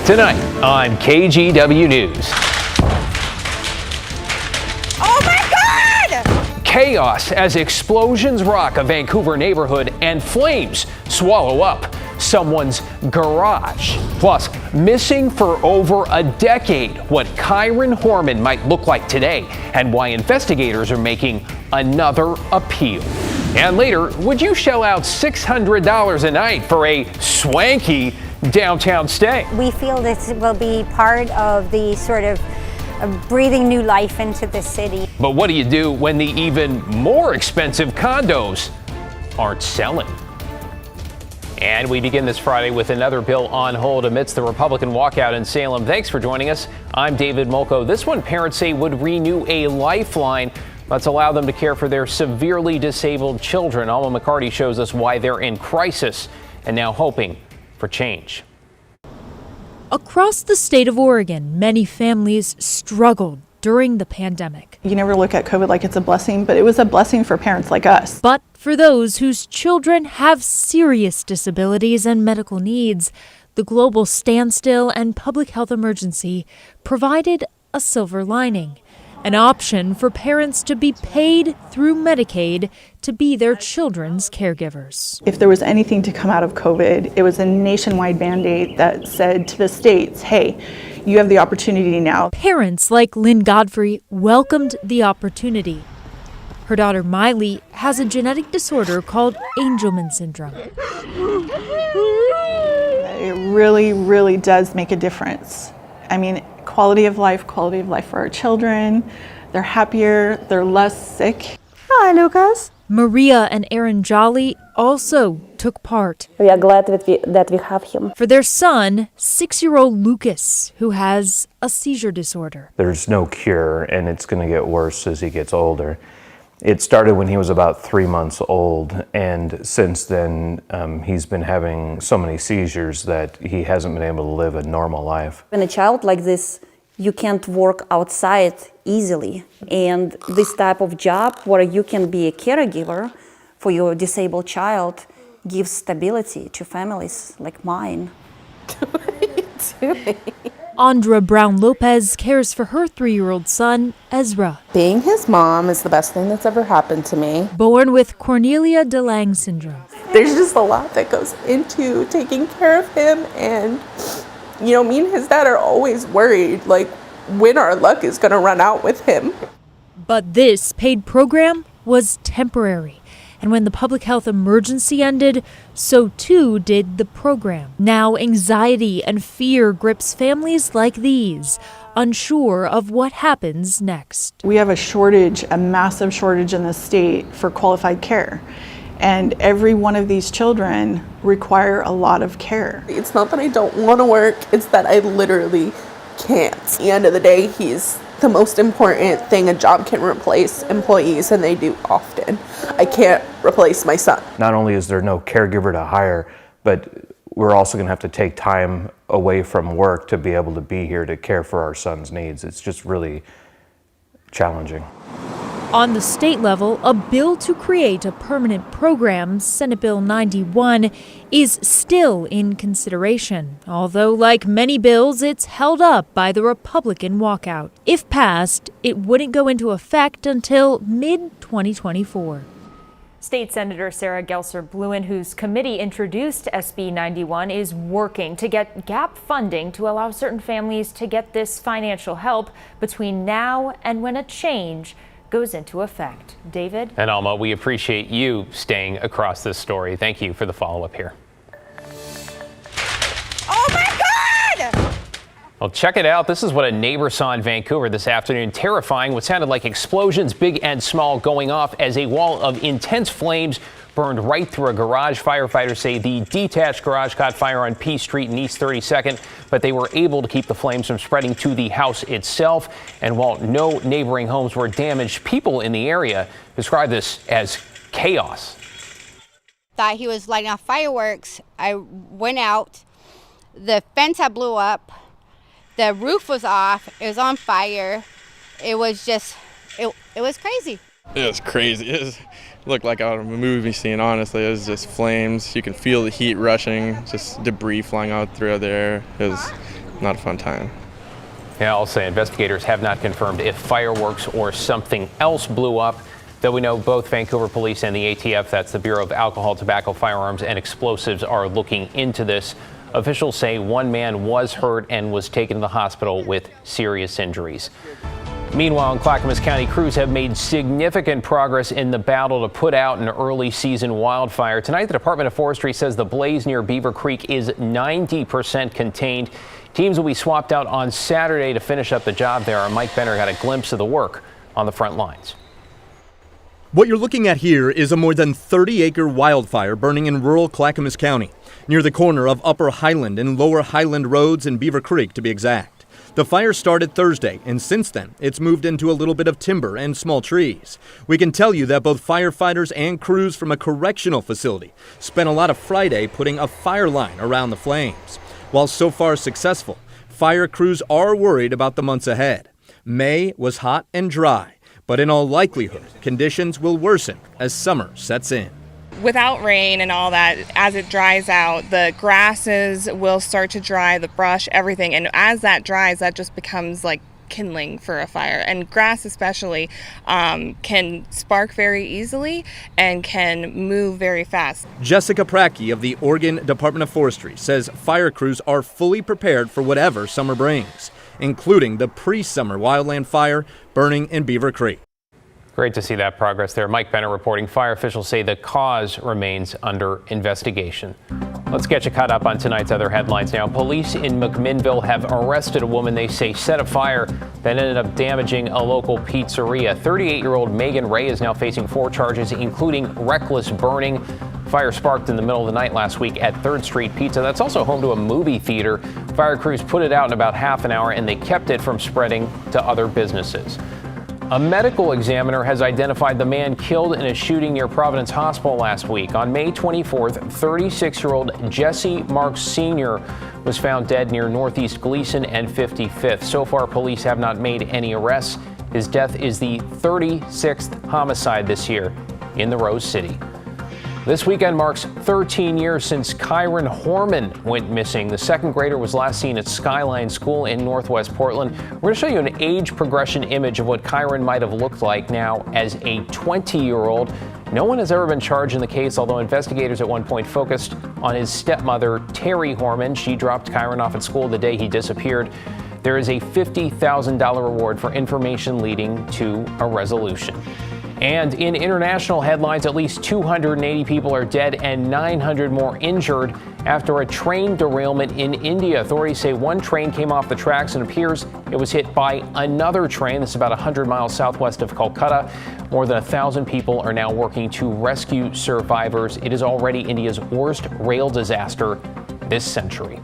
Tonight on KGW News. Oh my God! Chaos as explosions rock a Vancouver neighborhood and flames swallow up someone's garage. Plus, missing for over a decade, what Kyron Horman might look like today and why investigators are making another appeal. And later, would you shell out $600 a night for a swanky downtown stay? We feel this will be part of the sort of breathing new life into the city. But what do you do when the even more expensive condos aren't selling? And we begin this Friday with another bill on hold amidst the Republican walkout in Salem. Thanks for joining us. I'm David Molko. This one, parents say, would renew a lifeline. Let's allow them to care for their severely disabled children. Alma McCarty shows us why they're in crisis and now hoping for change. Across the state of Oregon, many families struggled during the pandemic. You never look at COVID like it's a blessing, but it was a blessing for parents like us. But for those whose children have serious disabilities and medical needs, the global standstill and public health emergency provided a silver lining. An option for parents to be paid through Medicaid to be their children's caregivers. If there was anything to come out of COVID, it was a nationwide mandate that said to the states, hey, you have the opportunity now. Parents like Lynn Godfrey welcomed the opportunity. Her daughter Miley has a genetic disorder called Angelman syndrome. It really, really does make a difference. I mean, quality of life for our children. They're happier, they're less sick. Hi, Lucas. Maria and Aaron Jolly also took part. We are glad that we have him. For their son, 6-year-old Lucas, who has a seizure disorder. There's no cure, and it's going to get worse as he gets older. It started when he was about 3 months old, and since then he's been having so many seizures that he hasn't been able to live a normal life. When a child like this, you can't work outside easily, and this type of job where you can be a caregiver for your disabled child gives stability to families like mine. What are you doing? Andra Brown Lopez cares for her 3-year-old son, Ezra. Being his mom is the best thing that's ever happened to me. Born with Cornelia de Lange syndrome. There's just a lot that goes into taking care of him, and me and his dad are always worried, like, when our luck is gonna run out with him. But this paid program was temporary. And when the public health emergency ended, so too did the program. Now anxiety and fear grips families like these, unsure of what happens next. We have a massive shortage in the state for qualified care. And every one of these children require a lot of care. It's not that I don't want to work, it's that I literally can't. At the end of the day, he's the most important thing a job can replace employees, and they do often. I can't replace my son. Not only is there no caregiver to hire, but we're also going to have to take time away from work to be able to be here to care for our son's needs. It's just really challenging. On the state level, a bill to create a permanent program, Senate Bill 91, is still in consideration. Although, like many bills, it's held up by the Republican walkout. If passed, it wouldn't go into effect until mid-2024. State Senator Sarah Gelser-Bluen, whose committee introduced SB 91, is working to get gap funding to allow certain families to get this financial help between now and when a change goes into effect. David? And Alma, we appreciate you staying across this story. Thank you for the follow-up here. Oh my God! Well, check it out. This is what a neighbor saw in Vancouver this afternoon. Terrifying. What sounded like explosions, big and small, going off as a wall of intense flames burned right through a garage. Firefighters say the detached garage caught fire on P Street and East 32nd, but they were able to keep the flames from spreading to the house itself. And while no neighboring homes were damaged, people in the area describe this as chaos. Thought he was lighting off fireworks. I went out. The fence had blew up. The roof was off. It was on fire. It was just, it was crazy. It was crazy. It looked like out of a movie scene, honestly. It was just flames. You can feel the heat rushing, just debris flying out through the air. It not a fun time. Yeah, I'll say investigators have not confirmed if fireworks or something else blew up, though we know both Vancouver Police and the ATF, that's the Bureau of Alcohol, Tobacco, Firearms, and Explosives, are looking into this. Officials say one man was hurt and was taken to the hospital with serious injuries. Meanwhile, in Clackamas County, crews have made significant progress in the battle to put out an early season wildfire. Tonight, the Department of Forestry says the blaze near Beaver Creek is 90% contained. Teams will be swapped out on Saturday to finish up the job there. Mike Benner got a glimpse of the work on the front lines. What you're looking at here is a more than 30-acre wildfire burning in rural Clackamas County, near the corner of Upper Highland and Lower Highland Roads in Beaver Creek, to be exact. The fire started Thursday, and since then, it's moved into a little bit of timber and small trees. We can tell you that both firefighters and crews from a correctional facility spent a lot of Friday putting a fire line around the flames. While so far successful, fire crews are worried about the months ahead. May was hot and dry, but in all likelihood, conditions will worsen as summer sets in. Without rain and all that, as it dries out, the grasses will start to dry, the brush, everything. And as that dries, that just becomes like kindling for a fire. And grass especially can spark very easily and can move very fast. Jessica Pracky of the Oregon Department of Forestry says fire crews are fully prepared for whatever summer brings, including the pre-summer wildland fire burning in Beaver Creek. Great to see that progress there. Mike Benner reporting. Fire officials say the cause remains under investigation. Let's get you caught up on tonight's other headlines now. Police in McMinnville have arrested a woman they say set a fire that ended up damaging a local pizzeria. 38-year-old Megan Ray is now facing 4 charges, including reckless burning. Fire sparked in the middle of the night last week at 3rd Street Pizza. That's also home to a movie theater. Fire crews put it out in about half an hour, and they kept it from spreading to other businesses. A medical examiner has identified the man killed in a shooting near Providence Hospital last week. On May 24th, 36-year-old Jesse Marks Sr. was found dead near Northeast Gleason and 55th. So far, police have not made any arrests. His death is the 36th homicide this year in the Rose City. This weekend marks 13 years since Kyron Horman went missing. The second grader was last seen at Skyline School in Northwest Portland. We're going to show you an age progression image of what Kyron might have looked like now as a 20-year-old. No one has ever been charged in the case, although investigators at one point focused on his stepmother, Terry Horman. She dropped Kyron off at school the day he disappeared. There is a $50,000 reward for information leading to a resolution. And in international headlines, at least 280 people are dead and 900 more injured after a train derailment in India. Authorities say one train came off the tracks and appears it was hit by another train. This is about 100 miles southwest of Kolkata. More than 1,000 people are now working to rescue survivors. It is already India's worst rail disaster this century.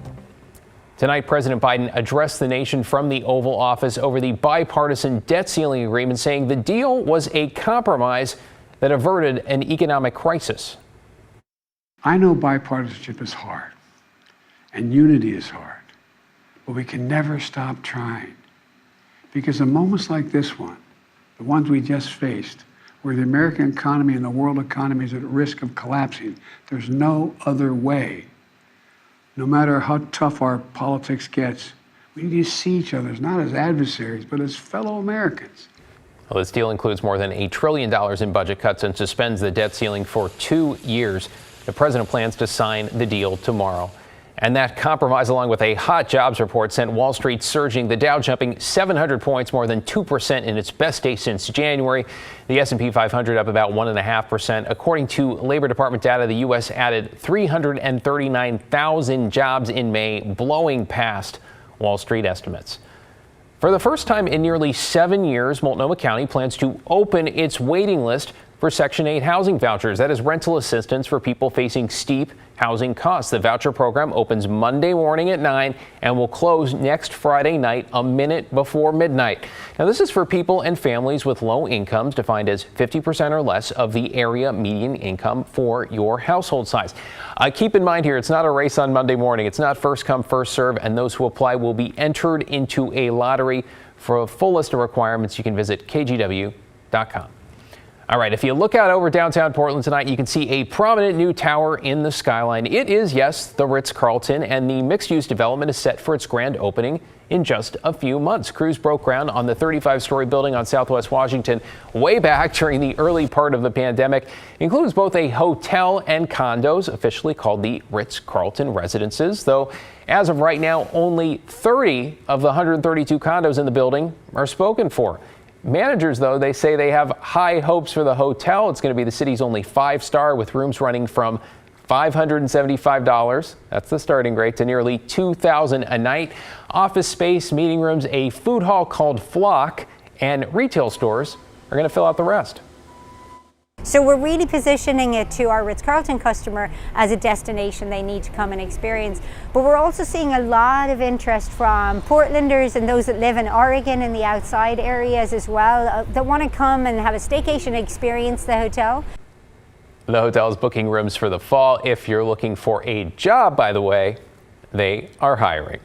Tonight, President Biden addressed the nation from the Oval Office over the bipartisan debt ceiling agreement, saying the deal was a compromise that averted an economic crisis. I know bipartisanship is hard and unity is hard, but we can never stop trying. Because in moments like this one, the ones we just faced, where the American economy and the world economy is at risk of collapsing, there's no other way. No matter how tough our politics gets, we need to see each other not as adversaries, but as fellow Americans. Well, this deal includes more than $1 trillion in budget cuts and suspends the debt ceiling for 2 years. The president plans to sign the deal tomorrow. And that compromise, along with a hot jobs report, sent Wall Street surging, the Dow jumping 700 points, more than 2% in its best day since January. The S&P 500 up about 1.5%. According to Labor Department data, the U.S. added 339,000 jobs in May, blowing past Wall Street estimates. For the first time in nearly 7 years, Multnomah County plans to open its waiting list for Section 8 housing vouchers. That is rental assistance for people facing steep housing costs. The voucher program opens Monday morning at 9 and will close next Friday night a minute before midnight. Now, this is for people and families with low incomes, defined as 50% or less of the area median income for your household size. Keep in mind here, it's not a race on Monday morning. It's not first come, first serve, and those who apply will be entered into a lottery. For a full list of requirements, you can visit KGW.com. All right, if you look out over downtown Portland tonight, you can see a prominent new tower in the skyline. It is, yes, the Ritz-Carlton, and the mixed-use development is set for its grand opening in just a few months. Crews broke ground on the 35-story building on Southwest Washington way back during the early part of the pandemic. It includes both a hotel and condos, officially called the Ritz-Carlton Residences, though as of right now, only 30 of the 132 condos in the building are spoken for. Managers, though, they say they have high hopes for the hotel. It's going to be the city's only 5-star, with rooms running from $575, that's the starting rate, to nearly $2,000 a night. Office space, meeting rooms, a food hall called Flock, and retail stores are going to fill out the rest. So we're really positioning it to our Ritz-Carlton customer as a destination they need to come and experience. But we're also seeing a lot of interest from Portlanders and those that live in Oregon and the outside areas as well that want to come and have a staycation experience the hotel. The hotel is booking rooms for the fall. If you're looking for a job, by the way, they are hiring.